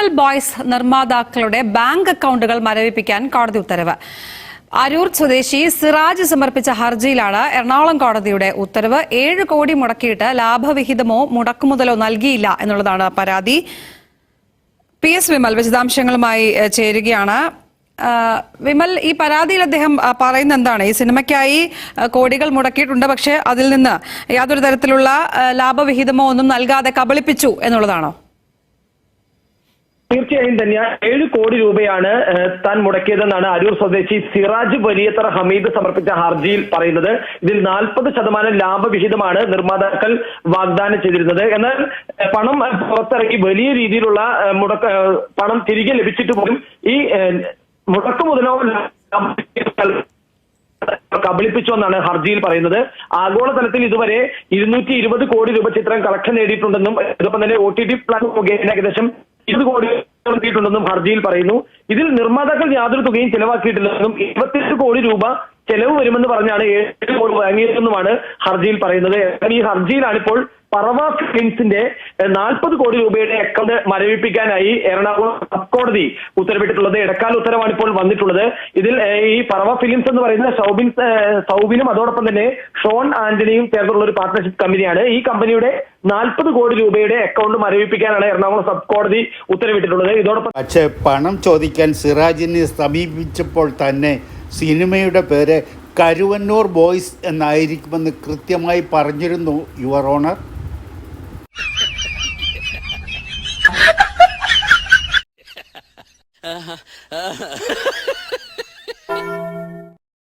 Vimal boys നിർമ്മാതാക്കളുടെ bank അക്കൗണ്ടുകൾ മരവിപ്പിക്കാൻ കോടതി ഉത്തരവ്. അരൂർ സ്വദേശി സിറാജ് സമർപ്പിച്ച ഹർജിയിലാണ് എറണാകുളം കോടതിയുടെ ഉത്തരവ്. 7 കോടി മുടക്കിയിട്ട് ലാഭവിഹിതമോ മുടക്കുമുതലോ നൽകിയില്ല എന്നുള്ളതാണ് പരാതി. PS വിമൽ വിശദാംശങ്ങളുമായി ചേരുകയാണ്. വിമൽ, ഈ പരാതിയിൽ അദ്ദേഹം പറയുന്ന എന്താണ്? ഈ സിനിമയ്ക്കായി കോടികൾ മുടക്കിയിട്ടുണ്ട്, പക്ഷെ അതിൽ നിന്ന് യാതൊരു തരത്തിലുള്ള ലാഭവിഹിതമോ ഒന്നും നൽകാതെ കബളിപ്പിച്ചു എന്നുള്ളതാണോ? തീർച്ചയായും തന്നെ 7 കോടി രൂപയാണ് താൻ മുടക്കിയതെന്നാണ് അരൂർ സ്വദേശി സിറാജ് വലിയത്തറ ഹമീദ് സമർപ്പിച്ച ഹർജിയിൽ പറയുന്നത്. ഇതിൽ 40% ലാഭവിഹിതമാണ് നിർമ്മാതാക്കൾ വാഗ്ദാനം ചെയ്തിരുന്നത്. എന്നാൽ പണം പുറത്തിറക്കി വലിയ രീതിയിലുള്ള പണം തിരികെ ലഭിച്ചിട്ട് പോലും ഈ മുടക്ക് മുതലോ കബളിപ്പിച്ചു എന്നാണ് ഹർജിയിൽ പറയുന്നത്. ആഗോളതലത്തിൽ ഇതുവരെ 220 കോടി രൂപ ചിത്രം കളക്ഷൻ നേടിയിട്ടുണ്ടെന്നും ഇതൊപ്പം തന്നെ OTT പ്ലാറ്റ്ഫോം മുഖേന ഏകദേശം 20 കോടി നൽകിയിട്ടുണ്ടെന്നും ഹർജിയിൽ പറയുന്നു. ഇതിൽ നിർമ്മാതാക്കൾ യാതൊരു തുകയും ചെലവാക്കിയിട്ടില്ലെന്നും 28 കോടി രൂപ ചെലവ് വരുമെന്ന് പറഞ്ഞാണ് 7 കോടി വാങ്ങിയതെന്നുമാണ് ഹർജിയിൽ പറയുന്നത്. ഈ ഹർജിയിലാണ് ഇപ്പോൾ പറവ ഫിലിംസിന്റെ 40 കോടി രൂപയുടെ അക്കൗണ്ട് മരവിപ്പിക്കാനായി എറണാകുളം സബ് കോടതി ഉത്തരവിട്ടിട്ടുള്ളത്. ഇടക്കാല ഉത്തരവാണ് ഇപ്പോൾ വന്നിട്ടുള്ളത്. ഇതിൽ ഈ പറവ ഫിലിംസ് എന്ന് പറയുന്ന സൗബിനും അതോടൊപ്പം തന്നെ ഷോൺ ആന്റണിയും ചേർന്നുള്ള ഒരു പാർട്ണർഷിപ്പ് കമ്പനിയാണ്. ഈ കമ്പനിയുടെ 40 കോടി രൂപയുടെ അക്കൗണ്ട് മരവിപ്പിക്കാനാണ് എറണാകുളം സബ് കോടതി ഉത്തരവിട്ടിട്ടുള്ളത്. ഇതോടൊപ്പം പക്ഷേ പണം ചോദിക്കാൻ സിറാജിനെ സമീപിച്ചപ്പോൾ തന്നെ സിനിമയുടെ പേര് കരുവന്നൂർ ബോയ്സ് എന്നായിരിക്കുമെന്ന് കൃത്യമായി പറഞ്ഞിരുന്നു യുവർ ഓണർ.